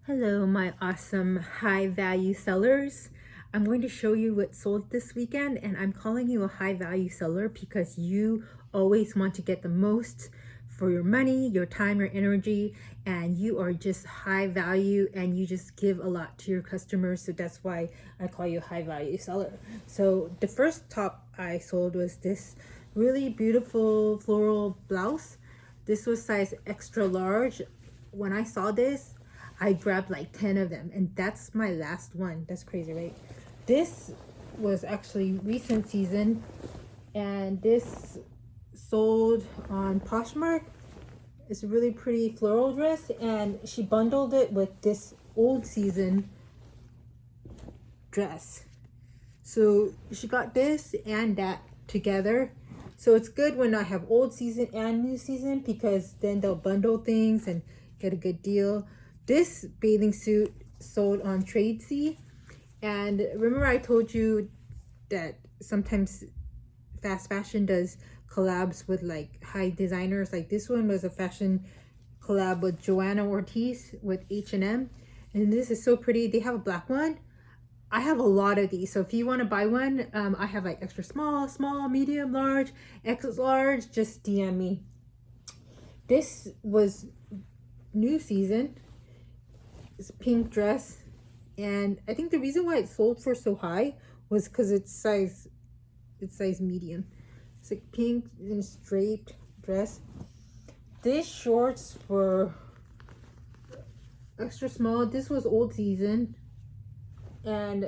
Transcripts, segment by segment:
Hello, my awesome high value sellers. I'm going to show you what sold this weekend, and I'm calling you a high value seller because you always want to get the most for your money, your time, your energy, and you are just high value and you just give a lot to your customers. So that's why I call you a high value seller. So the first top I sold was this really beautiful floral blouse. This was size extra large. When I saw this, I grabbed like 10 of them, and that's my last one. That's crazy, right? This was actually recent season, and this sold on Poshmark. It's a really pretty floral dress, and she bundled it with this old season dress. So she got this and that together. So it's good when I have old season and new season because then they'll bundle things and get a good deal. This bathing suit sold on Tradesy. And remember I told you that sometimes fast fashion does collabs with like high designers. Like this one was a fashion collab with Joanna Ortiz with H&M. And this is so pretty. They have a black one. I have a lot of these, so if you want to buy one, I have like extra small, medium, large, extra large. Just DM me. This was new season. It's a pink dress, and I think the reason why it sold for so high was because it's size medium. It's like pink and striped dress. These shorts were extra small. This was old season. And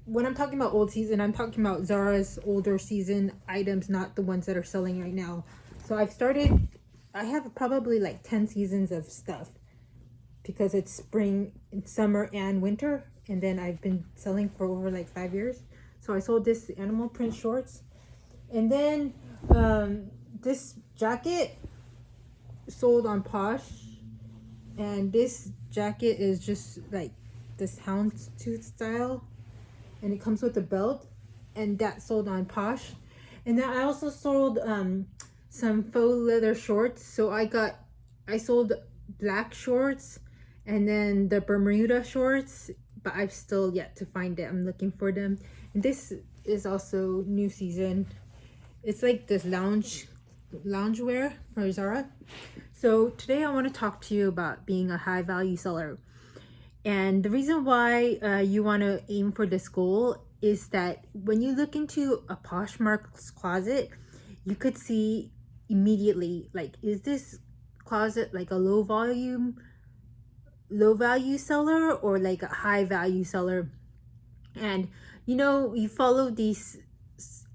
when I'm talking about old season, I'm talking about Zara's older season items, not the ones that are selling right now. So I have probably like 10 seasons of stuff because it's spring, summer, and winter. And then I've been selling for over like 5 years. So I sold this animal print shorts. And then this jacket sold on Posh. And this jacket is just like this houndstooth style, and it comes with a belt, and that sold on Posh. And then I also sold some faux leather shorts. So I sold black shorts and then the Bermuda shorts, but I've still yet to find it. I'm looking for them. And this is also new season. It's like this loungewear for Zara. So today I want to talk to you about being a high value seller. And the reason why you want to aim for this goal is that when you look into a Poshmark's closet, you could see immediately, like, is this closet like a low value seller or like a high value seller? And you follow these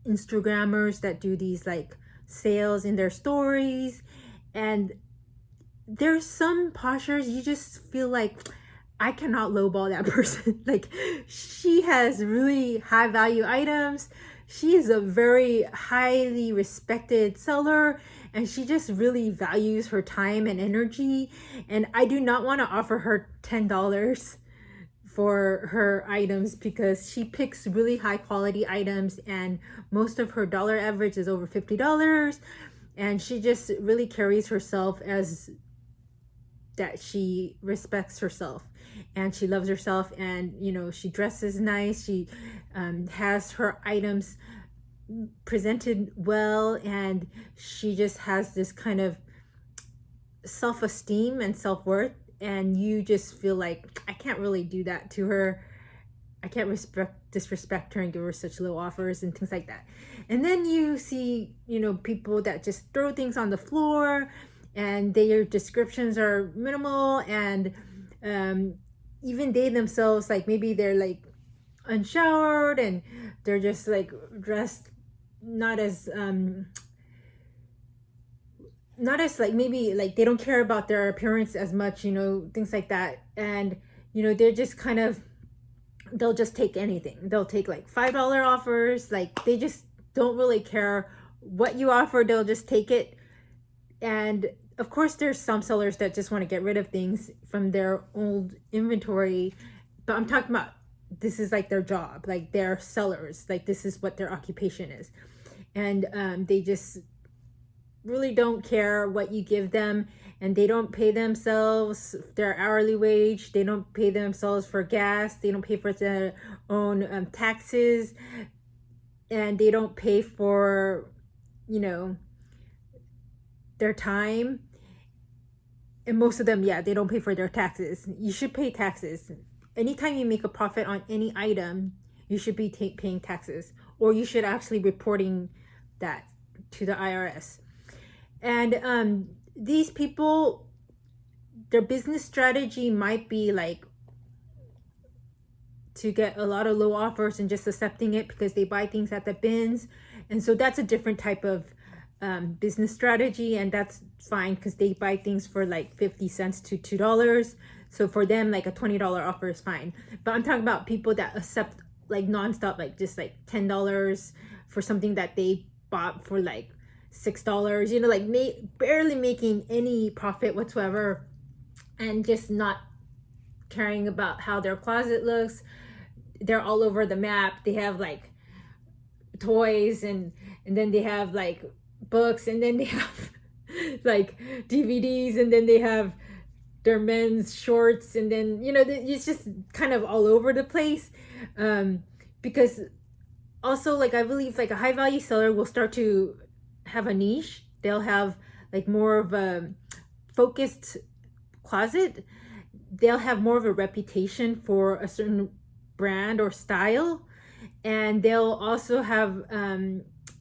Instagrammers that do these like sales in their stories, and there's some poshers you just feel like, I cannot lowball that person. Like, she has really high value items. She is a very highly respected seller, and she just really values her time and energy. And I do not want to offer her $10 for her items because she picks really high quality items, and most of her dollar average is over $50. And she just really carries herself as that she respects herself and she loves herself, and she dresses nice. She has her items presented well, and she just has this kind of self-esteem and self-worth, and you just feel like, I can't really do that to her. I can't disrespect her and give her such low offers and things like that. And then you see people that just throw things on the floor, and their descriptions are minimal, and even they themselves, like, maybe they're like unshowered and they're just like dressed not as like, maybe like they don't care about their appearance as much, things like that. And they're just kind of, they'll just take anything. They'll take like $5 offers. Like, they just don't really care what you offer. They'll just take it. And of course, there's some sellers that just want to get rid of things from their old inventory, but I'm talking about, this is like their job, like they're sellers, like this is what their occupation is. And they just really don't care what you give them. and they don't pay themselves their hourly wage. They don't pay themselves for gas. They don't pay for their own taxes, and they don't pay for, you know, their time. And most of them, yeah, they don't pay for their taxes. You should pay taxes. Anytime you make a profit on any item, you should be paying taxes, or you should actually reporting that to the IRS. And these people, their business strategy might be like to get a lot of low offers and just accepting it because they buy things at the bins. And so that's a different type of business strategy, and that's fine because they buy things for like 50 cents to $2. So for them, like a $20 offer is fine. But I'm talking about people that accept like nonstop, like just like $10 for something that they bought for like $6, you know, like barely making any profit whatsoever, and just not caring about how their closet looks. They're all over the map. They have like toys, and then they have like books, and then they have like DVDs, and then they have their men's shorts, and then, you know, it's just kind of all over the place. Because also, like, I believe like a high value seller will start to have a niche. They'll have like more of a focused closet. They'll have more of a reputation for a certain brand or style, and they'll also have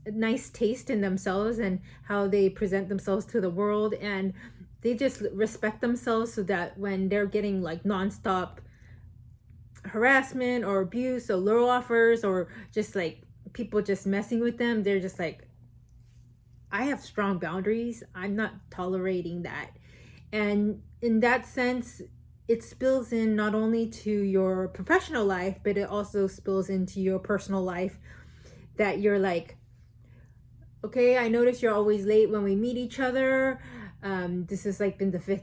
nice taste in themselves and how they present themselves to the world, and they just respect themselves, so that when they're getting like nonstop harassment or abuse or low offers, or just like people just messing with them, they're just like, I have strong boundaries. I'm not tolerating that. And in that sense, it spills in not only to your professional life, but it also spills into your personal life, that you're like, okay, I notice you're always late when we meet each other. This has like been the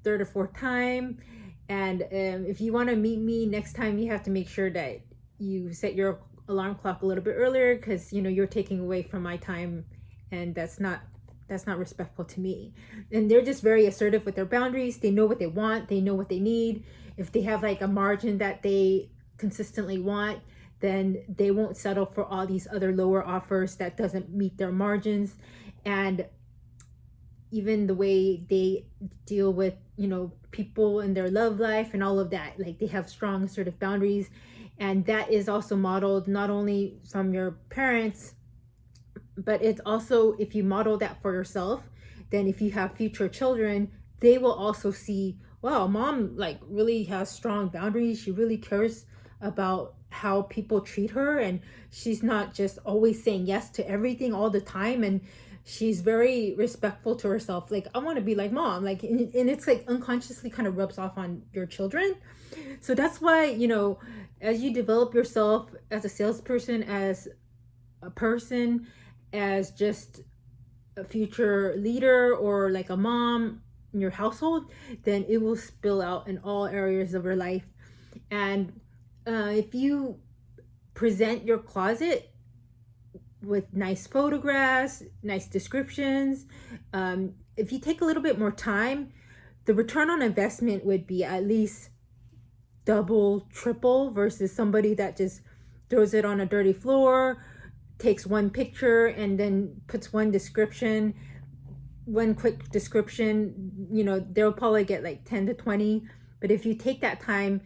third or fourth time. And if you want to meet me next time, you have to make sure that you set your alarm clock a little bit earlier, because, you know, you're taking away from my time, and that's not respectful to me. And they're just very assertive with their boundaries. They know what they want. They know what they need. If they have like a margin that they consistently want, then they won't settle for all these other lower offers that doesn't meet their margins. And even the way they deal with, you know, people in their love life and all of that, like they have strong assertive boundaries. And that is also modeled not only from your parents, but it's also, if you model that for yourself, then if you have future children, they will also see, wow, mom like really has strong boundaries. She really cares about how people treat her, and she's not just always saying yes to everything all the time, and she's very respectful to herself. Like, I want to be like mom. Like, and it's like unconsciously kind of rubs off on your children. So that's why, you know, as you develop yourself as a salesperson, as a person, as just a future leader, or like a mom in your household, then it will spill out in all areas of your life. And if you present your closet with nice photographs, nice descriptions, if you take a little bit more time, the return on investment would be at least double, triple, versus somebody that just throws it on a dirty floor, takes one picture, and then puts one description, one quick description. You know, they'll probably get like 10 to 20. But if you take that time,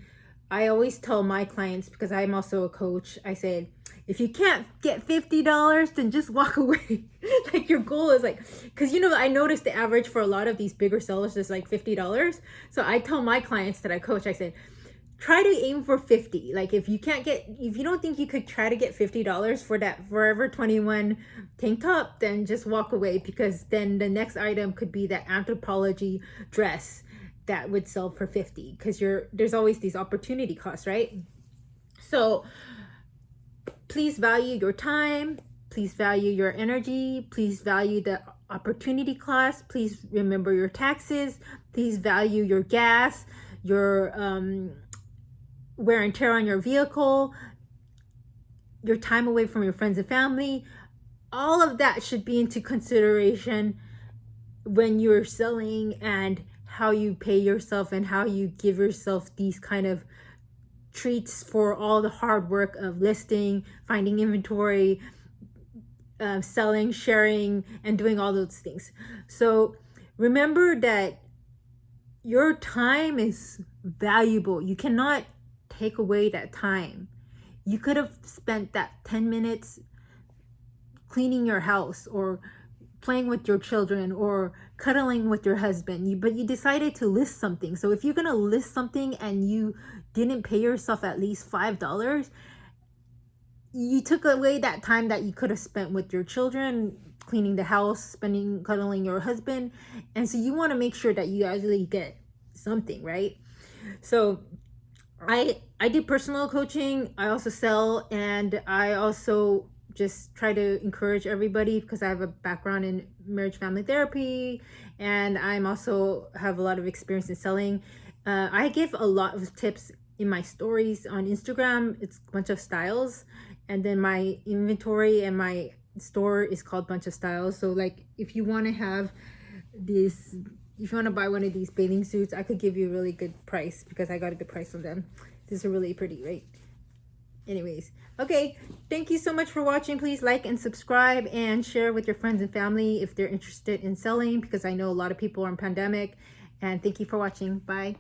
I always tell my clients, because I'm also a coach, I said, if you can't get $50, then just walk away. Like, your goal is like, because, you know, I noticed the average for a lot of these bigger sellers is like $50. So I tell my clients that I coach, I said, try to aim for 50. Like, if you don't think you could try to get $50 for that Forever 21 tank top, then just walk away, because then the next item could be that Anthropologie dress that would sell for 50, because there's always these opportunity costs, right? So please value your time, please value your energy, please value the opportunity cost, please remember your taxes, please value your gas, your wear and tear on your vehicle, your time away from your friends and family. All of that should be into consideration when you're selling, and how you pay yourself and how you give yourself these kind of treats for all the hard work of listing, finding inventory, selling, sharing, and doing all those things. So remember that your time is valuable. You cannot take away that time. You could have spent that 10 minutes cleaning your house, or playing with your children, or cuddling with your husband, but you decided to list something. So if you're going to list something and you didn't pay yourself at least $5, you took away that time that you could have spent with your children, cleaning the house, cuddling your husband. And so you want to make sure that you actually get something, right? So I do personal coaching. I also sell, and I also just try to encourage everybody, because I have a background in marriage family therapy, and I'm also have a lot of experience in selling. I give a lot of tips in my stories on Instagram. It's a bunch of styles, and then my inventory and my store is called Bunch of Styles. So like, if you want to have this, if you want to buy one of these bathing suits, I could give you a really good price, because I got a good price on them. These are really pretty, right? Anyways, okay, thank you so much for watching. Please like and subscribe and share with your friends and family if they're interested in selling, because I know a lot of people are in pandemic. And thank you for watching. Bye.